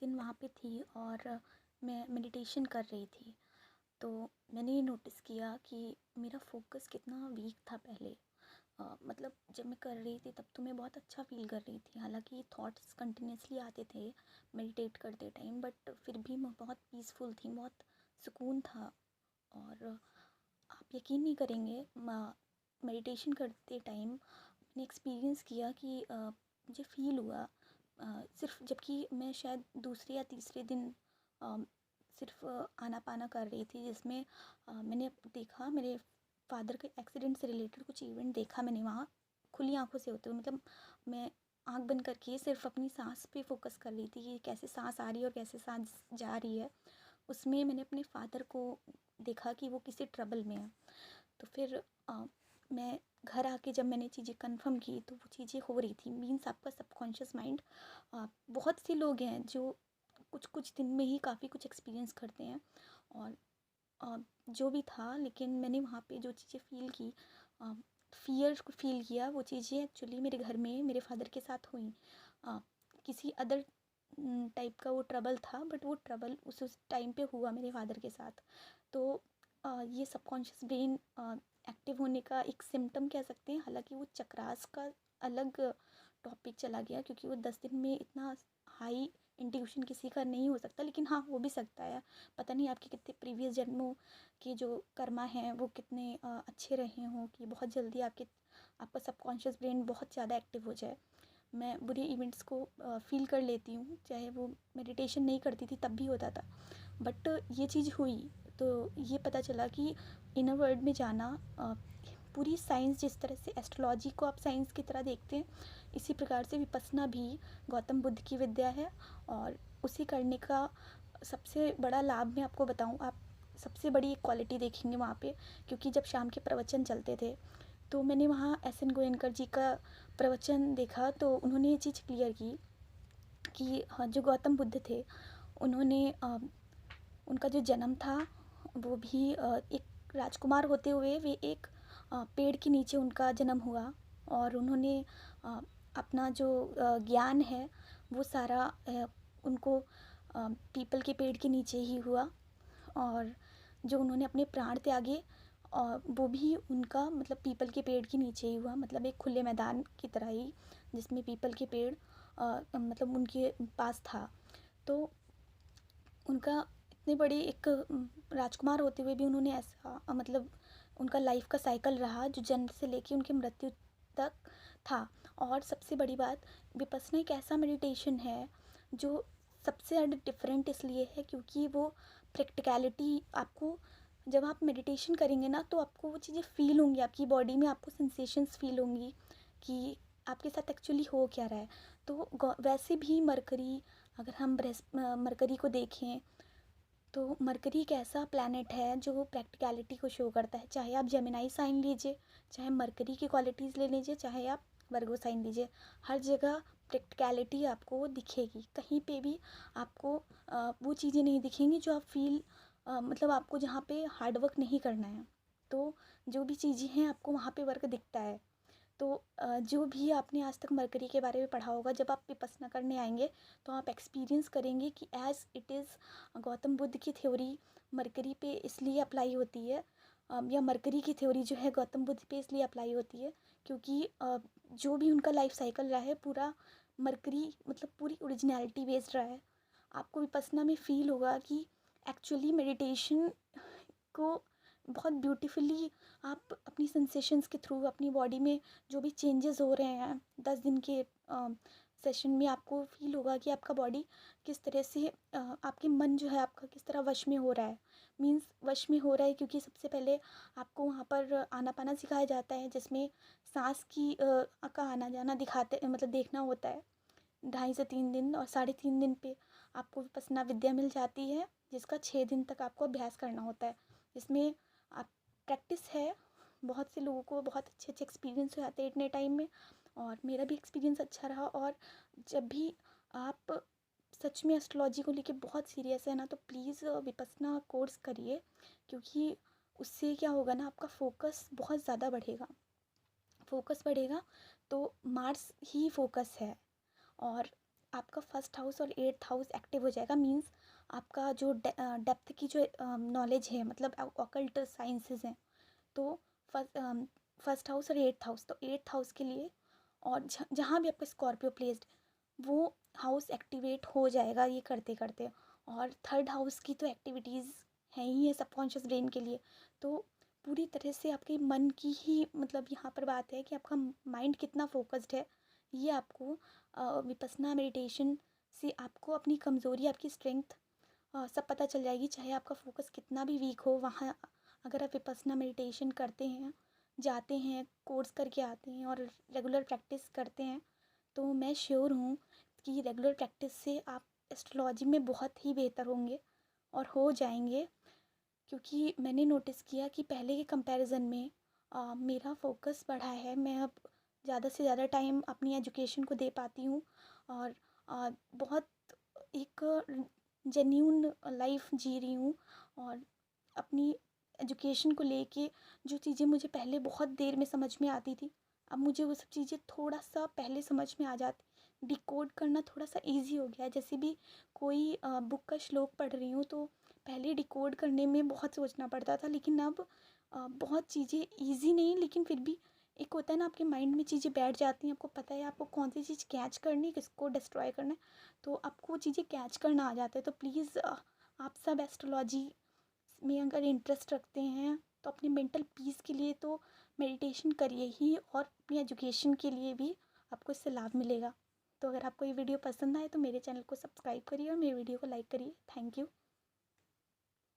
दिन वहाँ पे थी और मैं मेडिटेशन कर रही थी। तो मैंने ये नोटिस किया कि मेरा फ़ोकस कितना वीक था पहले। मतलब जब मैं कर रही थी तब तो मैं बहुत अच्छा फ़ील कर रही थी। हालाँकि थॉट्स कंटिन्यूअसली आते थे मेडिटेट करते टाइम, बट फिर भी मैं बहुत पीसफुल थी, बहुत सुकून था। और आप यकीन नहीं करेंगे, मेडिटेशन करते टाइम मैंने एक्सपीरियंस किया कि मुझे फ़ील हुआ, सिर्फ जबकि मैं शायद दूसरे या तीसरे दिन अ, सिर्फ आना-पाना कर रही थी, जिसमें मैंने देखा मेरे फादर के एक्सीडेंट से रिलेटेड कुछ इवेंट देखा मैंने वहाँ खुली आँखों से होते हुए। मतलब मैं आँख बंद करके सिर्फ अपनी साँस पे फ़ोकस कर रही थी कि कैसे साँस आ रही है और कैसे साँस जा रही है। उसमें मैंने अपने फादर को देखा कि वो किसी ट्रबल में है। तो फिर मैं घर आके जब मैंने चीज़ें कंफर्म की तो वो चीज़ें हो रही थी। मीन्स आपका सबकॉन्शियस माइंड, बहुत से लोग हैं जो कुछ कुछ दिन में ही काफ़ी कुछ एक्सपीरियंस करते हैं। और अ, जो भी था, लेकिन मैंने वहाँ पे जो चीज़ें फ़ील की, फ़ियर फ़ील किया, वो चीज़ें एक्चुअली मेरे घर में मेरे फादर के साथ हुई। अ, किसी अदर टाइप का वो ट्रबल था, बट वो ट्रबल उस टाइम पे हुआ मेरे फादर के साथ। तो ये सबकॉन्शियस ब्रेन एक्टिव होने का एक सिम्टम कह सकते हैं। हालांकि वो चक्रास का अलग टॉपिक चला गया, क्योंकि वो 10 दिन में इतना हाई इंट्यूशन किसी का नहीं हो सकता, लेकिन हाँ हो भी सकता है। पता नहीं आपके कितने प्रीवियस जन्मों के जो कर्मा हैं वो कितने अच्छे रहे हों कि बहुत जल्दी आपका सबकॉन्शियस ब्रेन बहुत ज़्यादा एक्टिव हो जाए। मैं बुरे इवेंट्स को फ़ील कर लेती हूँ, चाहे वो मेडिटेशन नहीं करती थी तब भी होता था। बट ये चीज़ हुई तो ये पता चला कि इनर वर्ल्ड में जाना, पूरी साइंस जिस तरह से एस्ट्रोलॉजी को आप साइंस की तरह देखते हैं, इसी प्रकार से विपस्सना भी गौतम बुद्ध की विद्या है। और उसे करने का सबसे बड़ा लाभ मैं आपको बताऊं, आप सबसे बड़ी एक क्वालिटी देखेंगे वहाँ पे। क्योंकि जब शाम के प्रवचन चलते थे तो मैंने वहाँ एस एन गोयनकर जी का प्रवचन देखा, तो उन्होंने ये चीज़ क्लियर की कि हाँ, जो गौतम बुद्ध थे उन्होंने उनका जो जन्म था वो भी एक राजकुमार होते हुए वे एक पेड़ के नीचे उनका जन्म हुआ। और उन्होंने अ, अपना जो ज्ञान है वो सारा उनको पीपल के पेड़ के नीचे ही हुआ। और जो उन्होंने अपने प्राण त्यागे और वो भी उनका मतलब पीपल के पेड़ के नीचे ही हुआ, मतलब एक खुले मैदान की तरह ही, जिसमें पीपल के पेड़ मतलब उनके पास था। तो उनका इतने बड़े एक राजकुमार होते हुए भी उन्होंने ऐसा मतलब उनका लाइफ का साइकिल रहा जो जन्म से लेके उनकी मृत्यु तक था। और सबसे बड़ी बात, विपस्सना एक ऐसा मेडिटेशन है जो सबसे ज़्यादा डिफरेंट इसलिए है क्योंकि वो प्रैक्टिकलिटी आपको, जब आप मेडिटेशन करेंगे ना तो आपको वो चीज़ें फ़ील होंगी, आपकी बॉडी में आपको सेंसेशंस फ़ील होंगी कि आपके साथ एक्चुअली हो क्या रहा है। तो वैसे भी मरकरी, अगर हम मरकरी को देखें तो मरकरी एक ऐसा प्लैनेट है जो प्रैक्टिकलिटी को शो करता है। चाहे आप जेमिनाई साइन लीजिए, चाहे मरकरी की क्वालिटीज़ ले लीजिए, चाहे आप वर्गो साइन लीजिए, हर जगह प्रैक्टिकलिटी आपको दिखेगी। कहीं पे भी आपको वो चीज़ें नहीं दिखेंगी जो आप फील, मतलब आपको जहाँ पे हार्ड वर्क नहीं करना है। तो जो भी चीज़ें हैं आपको वहाँ पे वर्क दिखता है। तो जो भी आपने आज तक मरकरी के बारे में पढ़ा होगा, जब आप विपस्सना करने आएंगे तो आप एक्सपीरियंस करेंगे कि as it is Gautam Buddha की थ्योरी मरकरी पे इसलिए अप्लाई होती है, या मरकरी की थ्योरी जो है गौतम बुद्ध पे इसलिए अप्लाई होती है क्योंकि जो भी उनका लाइफ साइकिल रहा है पूरा मरकरी मतलब पूरी ओरिजिनलिटी बेस्ड रहा है। आपको विपस्सना में फ़ील होगा कि एक्चुअली मेडिटेशन को बहुत ब्यूटीफुली आप अपनी सेंसेशंस के थ्रू अपनी बॉडी में जो भी चेंजेस हो रहे हैं 10 दिन के सेशन में, आपको फील होगा कि आपका बॉडी किस तरह से आपके मन जो है आपका किस तरह वश में हो रहा है। मीन्स वश में हो रहा है क्योंकि सबसे पहले आपको वहाँ पर आनापाना सिखाया जाता है, जिसमें सांस की का आना जाना दिखाते मतलब देखना होता है। 2.5 से 3 दिन और 3.5 दिन पे आपको विपस्सना विद्या मिल जाती है, जिसका 6 दिन तक आपको अभ्यास करना होता है। जिसमें आप प्रैक्टिस है, बहुत से लोगों को बहुत अच्छे अच्छे एक्सपीरियंस हो जाते हैं इतने टाइम में, और मेरा भी एक्सपीरियंस अच्छा रहा। और जब भी आप सच में एस्ट्रोलॉजी को लेके बहुत सीरियस है ना, तो प्लीज़ विपस्सना कोर्स करिए, क्योंकि उससे क्या होगा ना, आपका फोकस बहुत ज़्यादा बढ़ेगा। फोकस बढ़ेगा तो मार्स ही फोकस है। और आपका फर्स्ट हाउस और एट्थ हाउस एक्टिव हो जाएगा। मीन्स आपका जो डेप्थ की जो नॉलेज है, मतलब ऑकल्ट साइंसेस हैं, तो फर्स्ट हाउस और एट्थ हाउस, तो एट्थ हाउस के लिए और जहाँ भी आपका स्कॉर्पियो प्लेस्ड, वो हाउस एक्टिवेट हो जाएगा ये करते करते। और थर्ड हाउस की तो एक्टिविटीज़ हैं ही है सबकॉन्शियस ब्रेन के लिए। तो पूरी तरह से आपके मन की ही मतलब यहाँ पर बात है कि आपका माइंड कितना फोकस्ड है। ये आपको विपस्सना मेडिटेशन से आपको अपनी कमज़ोरी, आपकी स्ट्रेंथ सब पता चल जाएगी। चाहे आपका फोकस कितना भी वीक हो, वहाँ अगर आप विपस्सना मेडिटेशन करते हैं, जाते हैं, कोर्स करके आते हैं और रेगुलर प्रैक्टिस करते हैं, तो मैं श्योर हूँ कि रेगुलर प्रैक्टिस से आप एस्ट्रोलॉजी में बहुत ही बेहतर होंगे और हो जाएंगे। क्योंकि मैंने नोटिस किया कि पहले के कंपैरिजन में मेरा फोकस बढ़ा है। मैं अब ज़्यादा से ज़्यादा टाइम अपनी एजुकेशन को दे पाती हूँ और बहुत एक जेन्यून लाइफ जी रही हूँ। और अपनी एजुकेशन को लेके जो चीज़ें मुझे पहले बहुत देर में समझ में आती थी, अब मुझे वो सब चीज़ें थोड़ा सा पहले समझ में आ जाती। डिकोड करना थोड़ा सा इजी हो गया है। जैसे भी कोई बुक का श्लोक पढ़ रही हूँ, तो पहले डिकोड करने में बहुत सोचना पड़ता था, लेकिन अब बहुत चीज़ें इजी नहीं, लेकिन फिर भी एक होता है ना, आपके माइंड में चीज़ें बैठ जाती हैं। आपको पता है आपको कौन सी चीज़ कैच करनी है, किसको डिस्ट्रॉय करना है, तो आपको वो चीज़ें कैच करना आ जाता है। तो प्लीज़ आप सब एस्ट्रोलॉजी में अगर इंटरेस्ट रखते हैं तो अपनी मेंटल पीस के लिए तो मेडिटेशन करिए ही, और अपनी एजुकेशन के लिए भी आपको इससे लाभ मिलेगा। तो अगर आपको ये वीडियो पसंद आए तो मेरे चैनल को सब्सक्राइब करिए और मेरे वीडियो को लाइक करिए। Thank you.